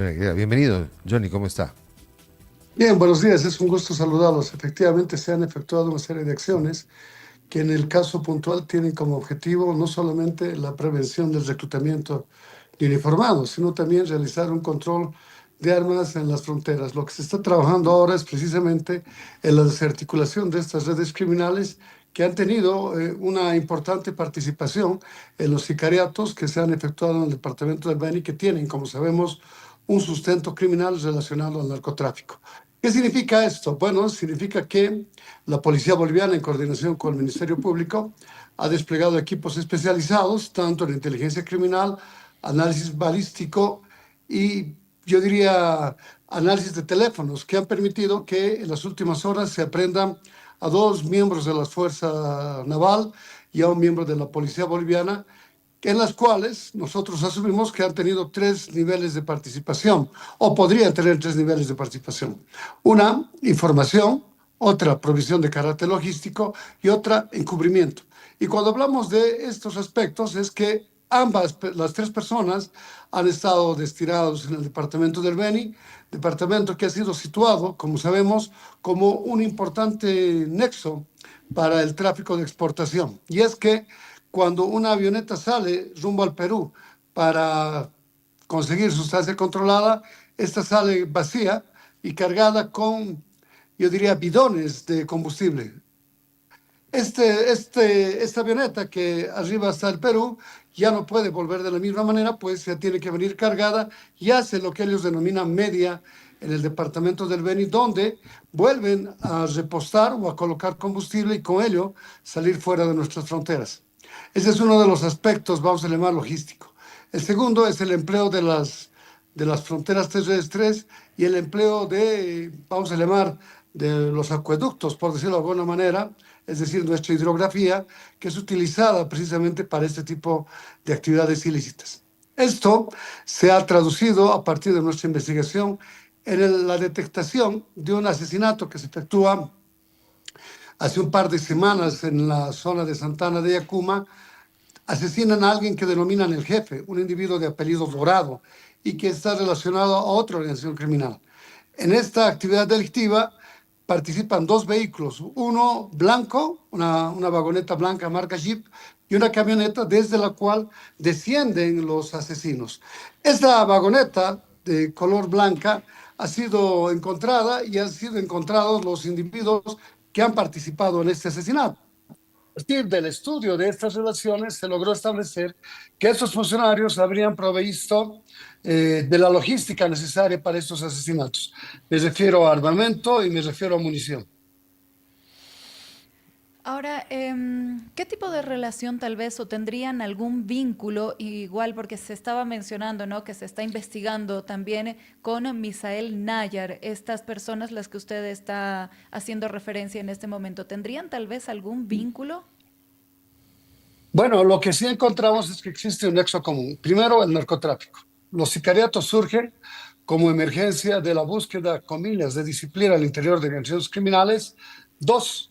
Bienvenido, Johnny, ¿cómo está? Bien, buenos días, es un gusto saludarlos. Efectivamente, se han efectuado una serie de acciones que en el caso puntual tienen como objetivo no solamente la prevención del reclutamiento de uniformados, sino también realizar un control de armas en las fronteras. Lo que se está trabajando ahora es precisamente en la desarticulación de estas redes criminales que han tenido una importante participación en los sicariatos que se han efectuado en el departamento del Beni, que tienen, como sabemos, un sustento criminal relacionado al narcotráfico. ¿Qué significa esto? Bueno, significa que la Policía Boliviana, en coordinación con el Ministerio Público, ha desplegado equipos especializados, tanto en inteligencia criminal, análisis balístico y, yo diría, análisis de teléfonos, que han permitido que en las últimas horas se aprendan a dos miembros de la Fuerza Naval y a un miembro de la Policía Boliviana, en las cuales nosotros asumimos que han tenido tres niveles de participación, o podrían tener tres niveles de participación. Una, información; otra, provisión de carácter logístico; y otra, encubrimiento. Y cuando hablamos de estos aspectos es que ambas, las tres personas, han estado destinados en el departamento del Beni, departamento que ha sido situado, como sabemos, como un importante nexo para el tráfico de exportación. Y es que cuando una avioneta sale rumbo al Perú para conseguir sustancia controlada, esta sale vacía y cargada con, yo diría, bidones de combustible. Esta avioneta que arriba hasta el Perú ya no puede volver de la misma manera, pues ya tiene que venir cargada y hace lo que ellos denominan media en el departamento del Beni, donde vuelven a repostar o a colocar combustible y con ello salir fuera de nuestras fronteras. Ese es uno de los aspectos, vamos a llamar logístico. El segundo es el empleo de las fronteras terrestres y el empleo de, vamos a llamar, de los acueductos, por decirlo de alguna manera, es decir, nuestra hidrografía, que es utilizada precisamente para este tipo de actividades ilícitas. Esto se ha traducido a partir de nuestra investigación en la detectación de un asesinato que se efectúa hace un par de semanas en la zona de Santana de Yacuma. Asesinan a alguien que denominan el jefe, un individuo de apellido Dorado y que está relacionado a otra organización criminal. En esta actividad delictiva participan dos vehículos, uno blanco, una vagoneta blanca marca Jeep, y una camioneta desde la cual descienden los asesinos. Esta vagoneta de color blanca ha sido encontrada y han sido encontrados los individuos que han participado en este asesinato. A partir del estudio de estas relaciones se logró establecer que estos funcionarios habrían provisto de la logística necesaria para estos asesinatos. Me refiero a armamento y me refiero a munición. Ahora, ¿qué tipo de relación tal vez o tendrían algún vínculo, igual porque se estaba mencionando, ¿no? Que se está investigando también con Misael Nayar, estas personas las que usted está haciendo referencia en este momento, ¿tendrían tal vez algún vínculo? Bueno, lo que sí encontramos es que existe un nexo común. Primero, el narcotráfico. Los sicariatos surgen como emergencia de la búsqueda, comillas, de disciplina al interior de organizaciones criminales. Dos,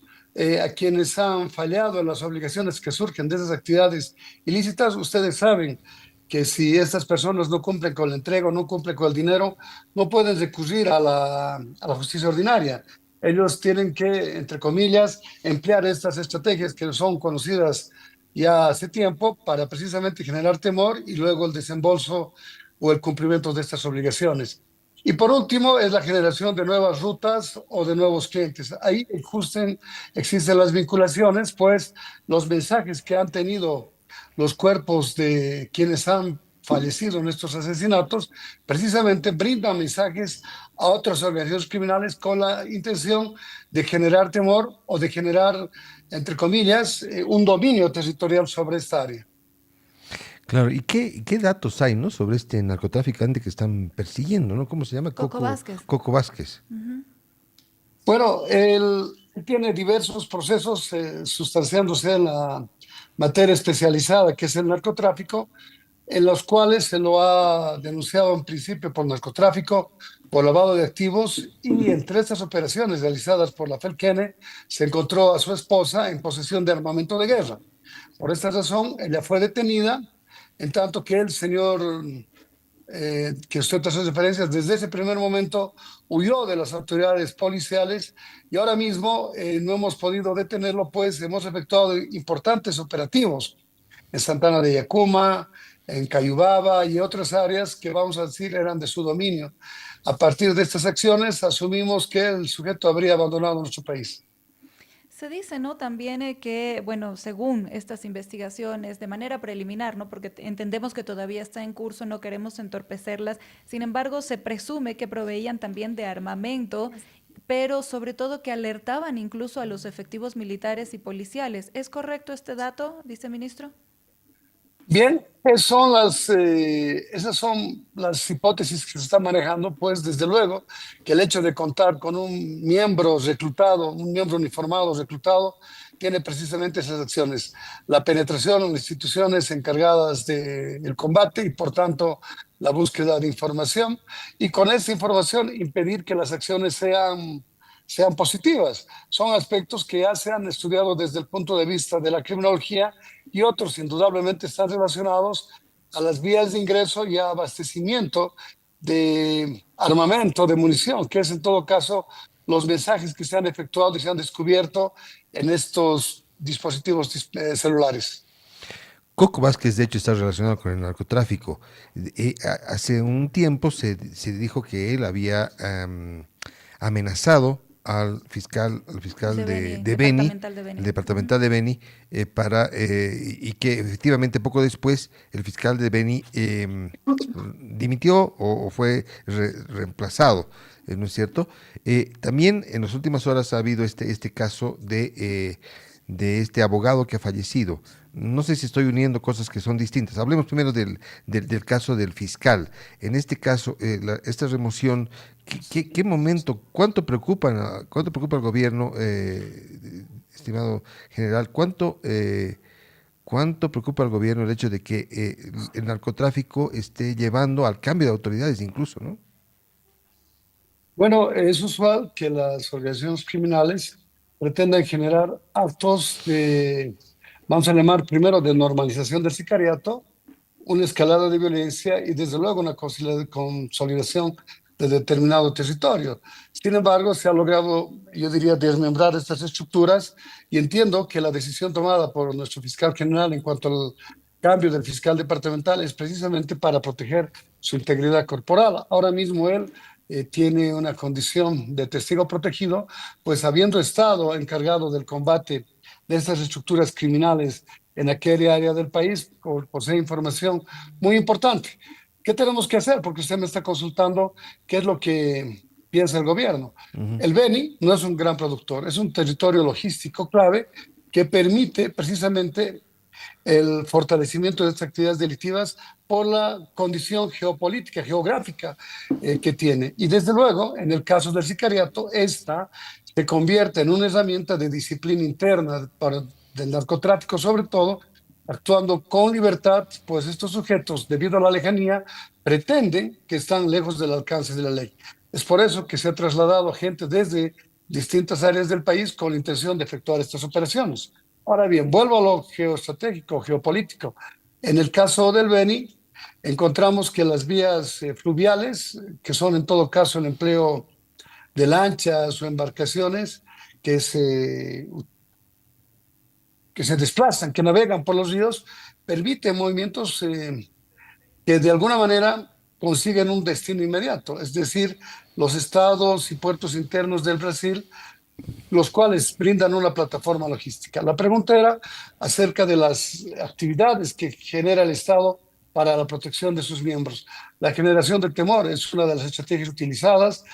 a quienes han fallado en las obligaciones que surgen de esas actividades ilícitas. Ustedes saben que si estas personas no cumplen con la entrega, no cumplen con el dinero, no pueden recurrir a la justicia ordinaria. Ellos tienen que, entre comillas, emplear estas estrategias que son conocidas ya hace tiempo para precisamente generar temor y luego el desembolso o el cumplimiento de estas obligaciones. Y por último, es la generación de nuevas rutas o de nuevos clientes. Ahí existen las vinculaciones, pues los mensajes que han tenido los cuerpos de quienes han fallecido en estos asesinatos, precisamente brindan mensajes a otras organizaciones criminales con la intención de generar temor o de generar, entre comillas, un dominio territorial sobre esta área. Claro, ¿y qué datos hay, ¿no? Sobre este narcotraficante que están persiguiendo, ¿no? ¿Cómo se llama? Coco Vázquez. Coco Vázquez. Bueno, él tiene diversos procesos sustanciándose en la materia especializada que es el narcotráfico, en los cuales se lo ha denunciado en principio por narcotráfico, por lavado de activos, y entre estas operaciones realizadas por la FELCENE se encontró a su esposa en posesión de armamento de guerra. Por esta razón, ella fue detenida, en tanto que el señor que usted hace referencias, desde ese primer momento huyó de las autoridades policiales y ahora mismo no hemos podido detenerlo, pues hemos efectuado importantes operativos en Santana de Yacuma, en Cayubaba y otras áreas que vamos a decir eran de su dominio. A partir de estas acciones asumimos que el sujeto habría abandonado nuestro país. Se dice, ¿no? También que, bueno, según estas investigaciones, de manera preliminar, ¿no? Porque entendemos que todavía está en curso, no queremos entorpecerlas. Sin embargo, se presume que proveían también de armamento, pero sobre todo que alertaban incluso a los efectivos militares y policiales. ¿Es correcto este dato, viceministro? Bien, esas son las hipótesis que se están manejando, pues desde luego que el hecho de contar con un miembro reclutado, un miembro uniformado reclutado, tiene precisamente esas acciones, la penetración en instituciones encargadas del combate y por tanto la búsqueda de información y con esa información impedir que las acciones sean positivas. Son aspectos que ya se han estudiado desde el punto de vista de la criminología y otros indudablemente están relacionados a las vías de ingreso y abastecimiento de armamento, de munición, que es en todo caso los mensajes que se han efectuado y se han descubierto en estos dispositivos celulares. Coco Vázquez, de hecho, está relacionado con el narcotráfico. Hace un tiempo se dijo que él había amenazado al fiscal De Beni, de Beni, departamental de el Beni. Ujú. departamental de Beni, y que efectivamente poco después el fiscal de Beni dimitió o fue reemplazado, ¿no es cierto? También en las últimas horas ha habido este caso de este abogado que ha fallecido. No sé si estoy uniendo cosas que son distintas. Hablemos primero del caso del fiscal. En este caso, esta remoción, ¿qué momento, cuánto preocupa al gobierno, estimado general? ¿Cuánto preocupa al gobierno el hecho de que el narcotráfico esté llevando al cambio de autoridades incluso, ¿no? Bueno, es usual que las organizaciones criminales pretendan generar actos de, vamos a llamar primero, de normalización del sicariato, una escalada de violencia y desde luego una consolidación de determinado territorio. Sin embargo, se ha logrado, yo diría, desmembrar estas estructuras y entiendo que la decisión tomada por nuestro fiscal general en cuanto al cambio del fiscal departamental es precisamente para proteger su integridad corporal. Ahora mismo él tiene una condición de testigo protegido, pues habiendo estado encargado del combate de estas estructuras criminales en aquella área del país, posee información muy importante. ¿Qué tenemos que hacer? Porque usted me está consultando qué es lo que piensa el gobierno. Ujú. El Beni no es un gran productor, es un territorio logístico clave que permite precisamente el fortalecimiento de estas actividades delictivas por la condición geopolítica, geográfica que tiene. Y desde luego, en el caso del sicariato, esta se convierte en una herramienta de disciplina interna del narcotráfico, sobre todo, actuando con libertad, pues estos sujetos, debido a la lejanía, pretenden que están lejos del alcance de la ley. Es por eso que se ha trasladado gente desde distintas áreas del país con la intención de efectuar estas operaciones. Ahora bien, vuelvo a lo geoestratégico, geopolítico. En el caso del Beni, encontramos que las vías fluviales, que son en todo caso el empleo de lanchas o embarcaciones que que se desplazan, que navegan por los ríos, permiten movimientos que de alguna manera consiguen un destino inmediato, es decir, los estados y puertos internos del Brasil, los cuales brindan una plataforma logística. La pregunta era acerca de las actividades que genera el Estado para la protección de sus miembros. La generación de temor es una de las estrategias utilizadas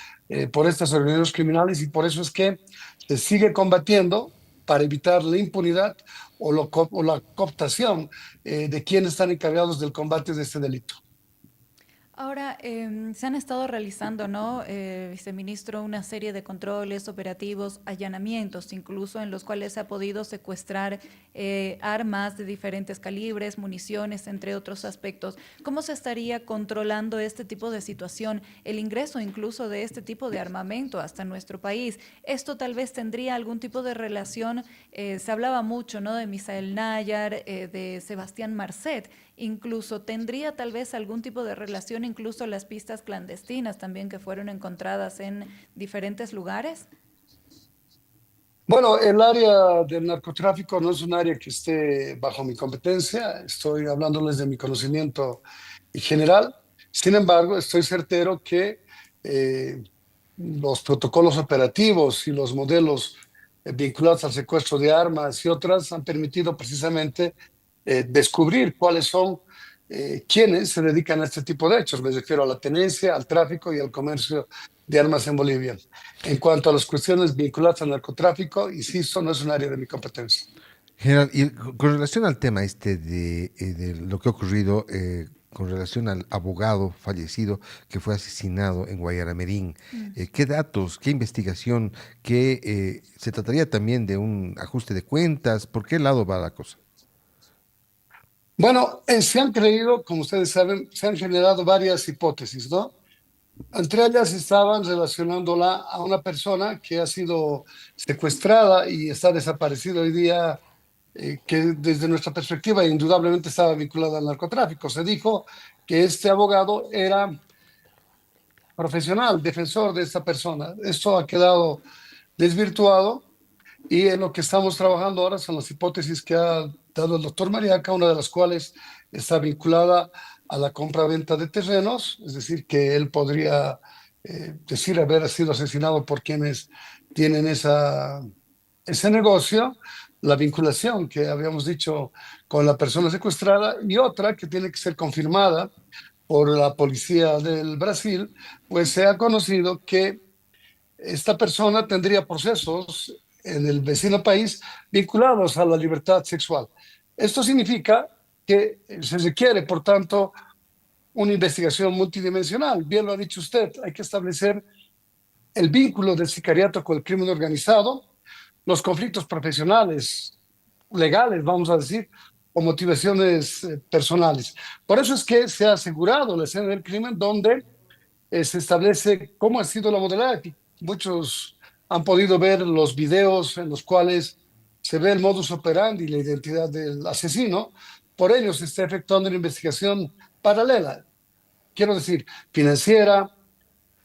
por estas organizaciones criminales y por eso es que se sigue combatiendo para evitar la impunidad o la cooptación de quienes están encargados del combate de este delito. Ahora, se han estado realizando, ¿no, viceministro, una serie de controles operativos, allanamientos, incluso en los cuales se ha podido secuestrar armas de diferentes calibres, municiones, entre otros aspectos. ¿Cómo se estaría controlando este tipo de situación, el ingreso incluso de este tipo de armamento hasta nuestro país? Esto tal vez tendría algún tipo de relación, se hablaba mucho, ¿no?, de Misael Nayar, de Sebastián Marcet, incluso tendría tal vez algún tipo de relación, incluso las pistas clandestinas también que fueron encontradas en diferentes lugares. Bueno, el área del narcotráfico no es un área que esté bajo mi competencia, estoy hablándoles de mi conocimiento general. Sin embargo, estoy certero que eh, los protocolos operativos y los modelos vinculados al secuestro de armas y otras han permitido precisamente descubrir cuáles son quienes se dedican a este tipo de hechos. Me refiero a la tenencia, al tráfico y al comercio de armas en Bolivia. En cuanto a las cuestiones vinculadas al narcotráfico, insisto, no es un área de mi competencia. General, y con relación al tema de lo que ha ocurrido con relación al abogado fallecido que fue asesinado en Guayaramerín, ¿qué datos, qué investigación, se trataría también de un ajuste de cuentas? ¿Por qué lado va la cosa? Bueno, se han creído, como ustedes saben, se han generado varias hipótesis, ¿no? Entre ellas estaban relacionándola a una persona que ha sido secuestrada y está desaparecida hoy día, que desde nuestra perspectiva indudablemente estaba vinculada al narcotráfico. Se dijo que este abogado era profesional, defensor de esta persona. Esto ha quedado desvirtuado y en lo que estamos trabajando ahora son las hipótesis que ha dado el doctor Mariaca, una de las cuales está vinculada a la compra-venta de terrenos, es decir, que él podría decir haber sido asesinado por quienes tienen ese negocio, la vinculación que habíamos dicho con la persona secuestrada y otra que tiene que ser confirmada por la policía del Brasil, pues se ha conocido que esta persona tendría procesos en el vecino país vinculados a la libertad sexual. Esto significa que se requiere, por tanto, una investigación multidimensional. Bien lo ha dicho usted, hay que establecer el vínculo del sicariato con el crimen organizado, los conflictos profesionales, legales, vamos a decir, o motivaciones personales. Por eso es que se ha asegurado la escena del crimen donde se establece cómo ha sido la modalidad. Muchos han podido ver los videos en los cuales se ve el modus operandi y la identidad del asesino. Por ello se está efectuando una investigación paralela, quiero decir, financiera,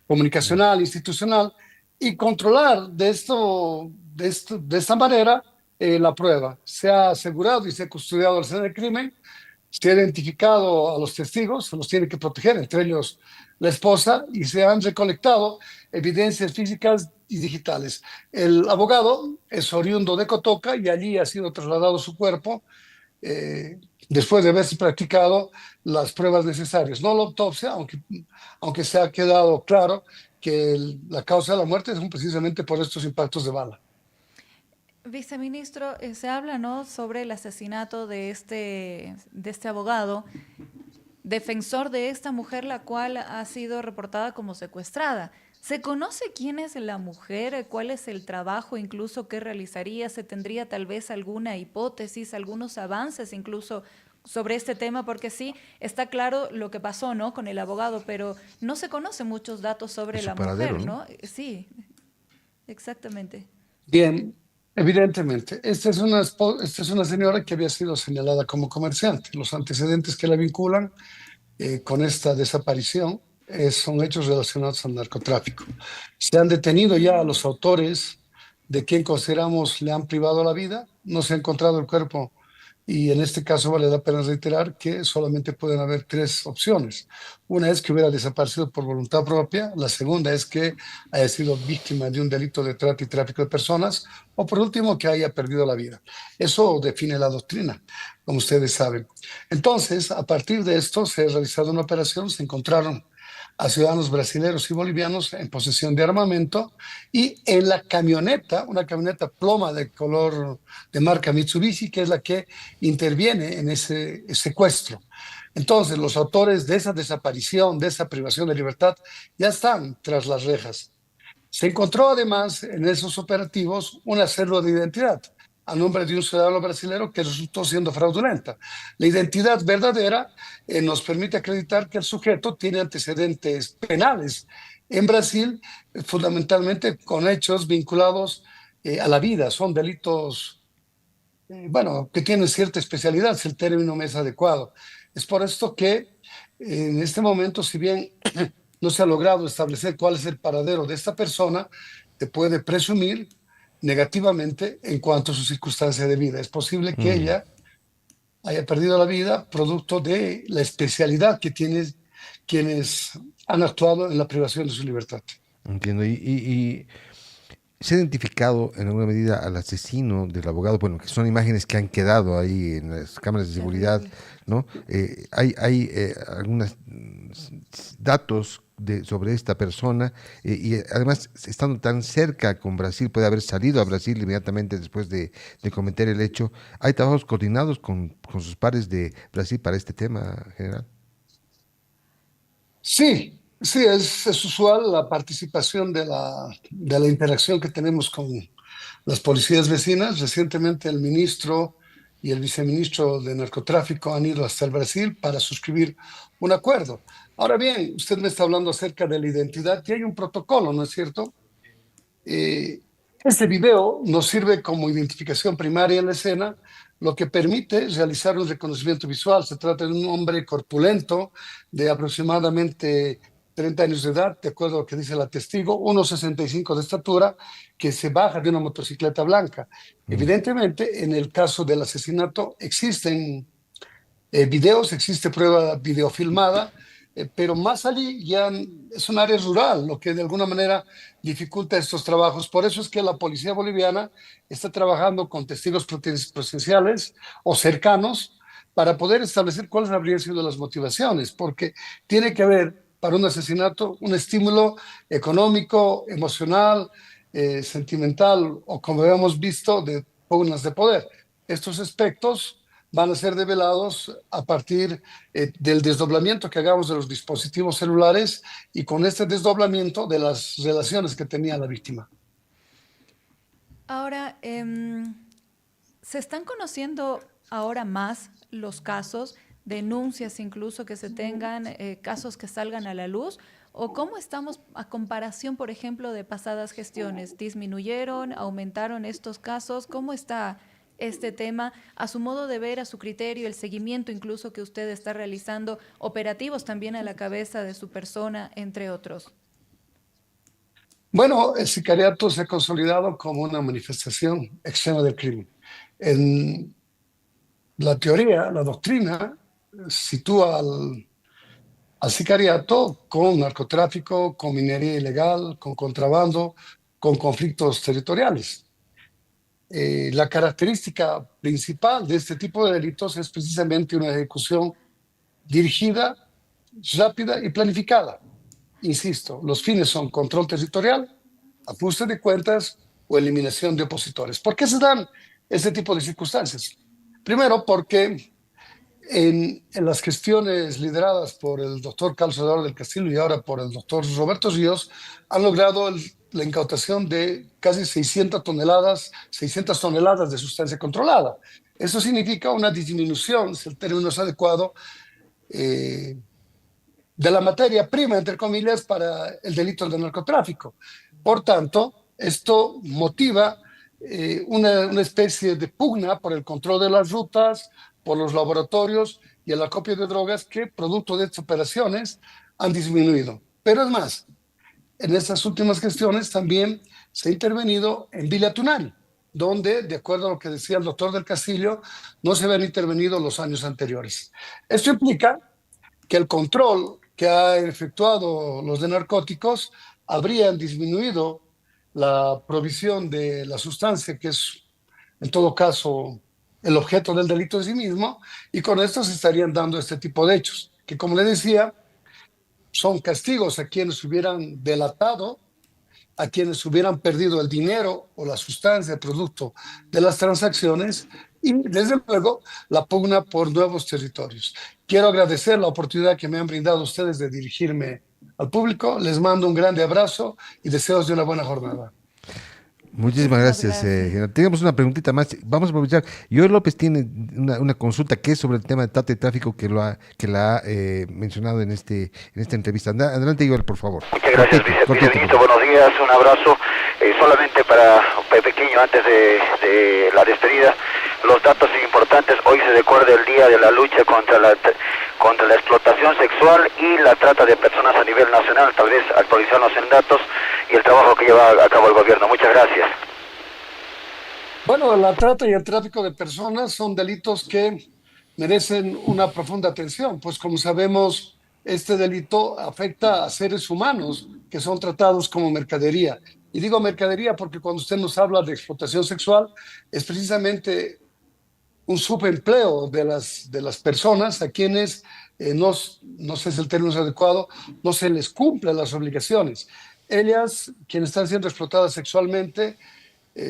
comunicacional, institucional, y controlar de esta manera la prueba. Se ha asegurado y se ha custodiado la escena del crimen, se ha identificado a los testigos, se los tiene que proteger, entre ellos la esposa, y se han recolectado evidencias físicas y digitales. El abogado es oriundo de Cotoca y allí ha sido trasladado su cuerpo después de haberse practicado las pruebas necesarias. No la autopsia, aunque se ha quedado claro que la causa de la muerte es precisamente por estos impactos de bala. Viceministro, se habla, ¿no?, sobre el asesinato de este abogado, defensor de esta mujer, la cual ha sido reportada como secuestrada. ¿Se conoce quién es la mujer? ¿Cuál es el trabajo incluso que realizaría? ¿Se tendría tal vez alguna hipótesis, algunos avances incluso sobre este tema? Porque sí, está claro lo que pasó, ¿no?, con el abogado, pero no se conocen muchos datos sobre la Paradero, mujer, ¿no? ¿no? Sí, exactamente. Bien, evidentemente, esta es una señora que había sido señalada como comerciante. Los antecedentes que la vinculan con esta desaparición son hechos relacionados al narcotráfico. Se han detenido ya a los autores de quien consideramos le han privado la vida. No se ha encontrado el cuerpo y en este caso vale la pena reiterar que solamente pueden haber tres opciones. Una es que hubiera desaparecido por voluntad propia, la segunda es que haya sido víctima de un delito de trata y tráfico de personas, o por último que haya perdido la vida. Eso define la doctrina, como ustedes saben. Entonces, a partir de esto se ha realizado una operación, se encontraron a ciudadanos brasileños y bolivianos en posesión de armamento y en la camioneta, una camioneta ploma de color de marca Mitsubishi, que es la que interviene en ese secuestro. Entonces, los autores de esa desaparición, de esa privación de libertad, ya están tras las rejas. Se encontró además en esos operativos una célula de identidad a nombre de un ciudadano brasileño que resultó siendo fraudulenta. La identidad verdadera nos permite acreditar que el sujeto tiene antecedentes penales en Brasil, fundamentalmente con hechos vinculados a la vida. Son delitos, bueno, que tienen cierta especialidad, si el término me es adecuado. Es por esto que en este momento, si bien no se ha logrado establecer cuál es el paradero de esta persona, te puede presumir negativamente en cuanto a su circunstancia de vida. Es posible que Mm, ella haya perdido la vida producto de la especialidad que tienen quienes han actuado en la privación de su libertad. entiendo. Y se ha identificado en alguna medida al asesino del abogado, bueno, que son imágenes que han quedado ahí en las cámaras de seguridad, Terrible. ¿no? Hay algunos datos sobre esta persona y además estando tan cerca con Brasil, puede haber salido a Brasil inmediatamente después de cometer el hecho. ¿Hay trabajos coordinados con sus pares de Brasil para este tema, general? Sí, sí, es usual la participación de la interacción que tenemos con las policías vecinas. Recientemente el ministro y el viceministro de narcotráfico han ido hasta el Brasil para suscribir un acuerdo. Ahora bien, usted me está hablando acerca de la identidad y hay un protocolo, ¿no es cierto? Eh, este video nos sirve como identificación primaria en la escena, lo que permite realizar un reconocimiento visual. Se trata de un hombre corpulento de aproximadamente 30 años de edad, de acuerdo a lo que dice la testigo, 1,65 de estatura, que se baja de una motocicleta blanca. Mm. Evidentemente, en el caso del asesinato existen videos, existe prueba videofilmada, pero más allí ya es un área rural, lo que de alguna manera dificulta estos trabajos. Por eso es que la policía boliviana está trabajando con testigos presenciales o cercanos para poder establecer cuáles habrían sido las motivaciones, porque tiene que haber para un asesinato un estímulo económico, emocional, sentimental o como hemos visto de pugnas de poder. Estos aspectos van a ser develados a partir del desdoblamiento que hagamos de los dispositivos celulares y con este desdoblamiento de las relaciones que tenía la víctima. Ahora, ¿se están conociendo ahora más los casos, denuncias incluso que se tengan, casos que salgan a la luz? ¿O cómo estamos a comparación, por ejemplo, de pasadas gestiones? ¿Disminuyeron, aumentaron estos casos? ¿Cómo está este tema? A su modo de ver, a su criterio, el seguimiento incluso que usted está realizando, operativos también a la cabeza de su persona, entre otros. Bueno, el sicariato se ha consolidado como una manifestación extrema del crimen. En la teoría, la doctrina, sitúa al sicariato con narcotráfico, con minería ilegal, con contrabando, con conflictos territoriales. La característica principal de este tipo de delitos es precisamente una ejecución dirigida, rápida y planificada. Insisto, los fines son control territorial, ajuste de cuentas o eliminación de opositores. ¿Por qué se dan este tipo de circunstancias? Primero, porque en las gestiones lideradas por el doctor Carlos Eduardo del Castillo y ahora por el doctor Roberto Ríos, han logrado la incautación de casi 600 toneladas de sustancia controlada. Eso significa una disminución, si el término es adecuado, eh, de la materia prima, entre comillas, para el delito del narcotráfico. Por tanto, esto motiva una especie de pugna por el control de las rutas, por los laboratorios y el acopio de drogas que, producto de estas operaciones, han disminuido. Pero es más, en estas últimas gestiones también se ha intervenido en Villa Tunari, donde, de acuerdo a lo que decía el doctor del Castillo, no se habían intervenido los años anteriores. Esto implica que el control que ha efectuado los de narcóticos habrían disminuido la provisión de la sustancia, que es en todo caso el objeto del delito en sí mismo, y con esto se estarían dando este tipo de hechos, que como le decía, son castigos a quienes hubieran delatado, a quienes hubieran perdido el dinero o la sustancia producto de las transacciones y, desde luego, la pugna por nuevos territorios. Quiero agradecer la oportunidad que me han brindado ustedes de dirigirme al público. Les mando un grande abrazo y deseos de una buena jornada. Muchísimas Muchísimas gracias, gracias. general. Tenemos una preguntita más. Vamos a aprovechar. Joel López tiene una consulta que es sobre el tema de trata de tráfico que la ha mencionado en esta entrevista. Adelante, Joel, por favor. Muchas gracias, Cortito, viceministro. por favor. Buenos días, un abrazo. Solamente para pequeño, antes de la despedida, los datos son importantes. Hoy se recuerda el día de la lucha contra la explotación sexual y la trata de personas a nivel nacional. Tal vez actualizarnos en datos y el trabajo que lleva a cabo el gobierno. Muchas gracias. Bueno, la trata y el tráfico de personas son delitos que merecen una profunda atención, pues como sabemos, este delito afecta a seres humanos que son tratados como mercadería. Y digo mercadería porque cuando usted nos habla de explotación sexual, es precisamente un subempleo de las personas a quienes no sé si el término es adecuado, no se les cumplen las obligaciones. Ellas, quienes están siendo explotadas sexualmente,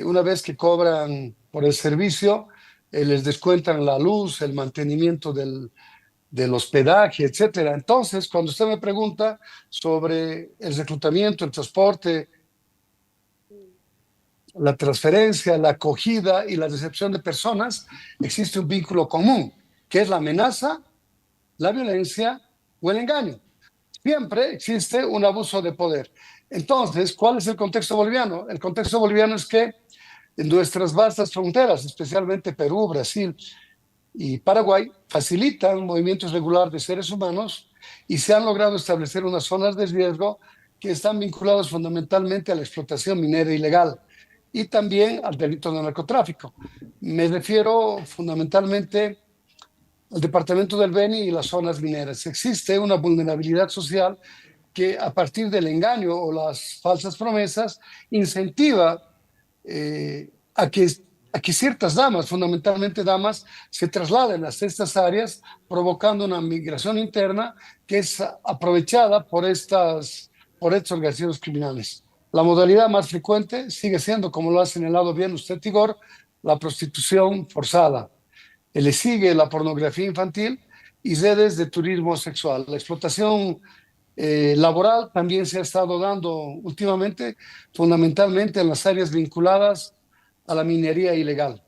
una vez que cobran por el servicio, les descuentan la luz, el mantenimiento del hospedaje, etcétera. Entonces, cuando usted me pregunta sobre el reclutamiento, el transporte, la transferencia, la acogida y la recepción de personas, existe un vínculo común, que es la amenaza, la violencia o el engaño. Siempre existe un abuso de poder. Entonces, ¿cuál es el contexto boliviano? El contexto boliviano es que en nuestras vastas fronteras, especialmente Perú, Brasil y Paraguay, facilitan movimientos regulares de seres humanos y se han logrado establecer unas zonas de riesgo que están vinculadas fundamentalmente a la explotación minera ilegal y también al delito de narcotráfico. Me refiero fundamentalmente al departamento del Beni y las zonas mineras. Existe una vulnerabilidad social que a partir del engaño o las falsas promesas incentiva a que ciertas damas, fundamentalmente damas, se trasladen a estas áreas, provocando una migración interna que es aprovechada por estas organizaciones criminales. La modalidad más frecuente sigue siendo, como lo ha señalado bien usted, Tigor, la prostitución forzada. Le sigue la pornografía infantil y redes de turismo sexual. La explotación laboral también se ha estado dando últimamente, fundamentalmente en las áreas vinculadas a la minería ilegal.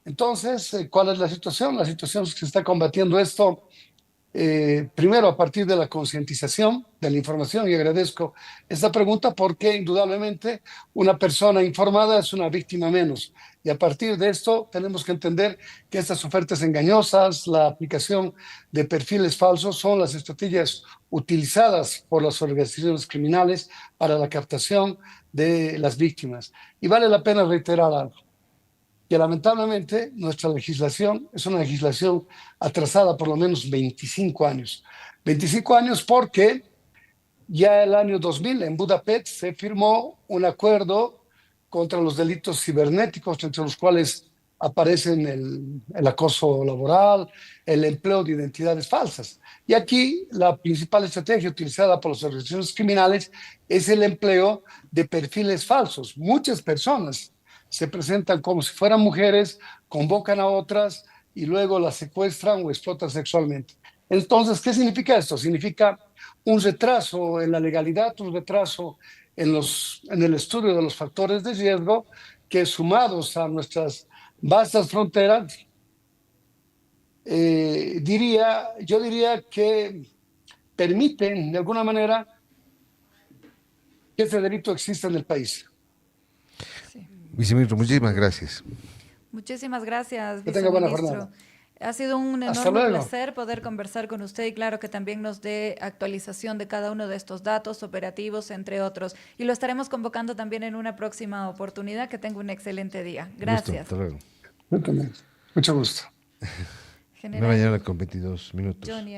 Entonces, ¿cuál es la situación? La situación es que se está combatiendo esto primero a partir de la concientización de la información, y agradezco esta pregunta porque indudablemente una persona informada es una víctima menos, y a partir de esto tenemos que entender que estas ofertas engañosas, la aplicación de perfiles falsos son las estrategias utilizadas por las organizaciones criminales para la captación de las víctimas. Y vale la pena reiterar algo, que lamentablemente nuestra legislación es una legislación atrasada por lo menos 25 años. 25 años porque ya el año 2000 en Budapest se firmó un acuerdo contra los delitos cibernéticos, entre los cuales aparecen el acoso laboral, el empleo de identidades falsas. Y aquí la principal estrategia utilizada por las organizaciones criminales es el empleo de perfiles falsos. Muchas personas se presentan como si fueran mujeres, convocan a otras y luego las secuestran o explotan sexualmente. Entonces, ¿qué significa esto? Significa un retraso en la legalidad, un retraso en el estudio de los factores de riesgo que, sumados a nuestras vastas fronteras, yo diría que permiten de alguna manera que ese delito exista en el país. Sí. Viceministro, muchísimas gracias. Muchísimas gracias, Que tenga buena viceministro. jornada. Ha sido un Hasta enorme luego. placer poder conversar con usted y claro que también nos dé actualización de cada uno de estos datos operativos, entre otros. Y lo estaremos convocando también en una próxima oportunidad. Que tenga un excelente día. Gracias. Gusto, hasta luego. Yo también. Mucho gusto. Una mañana con 22 minutos. Johnny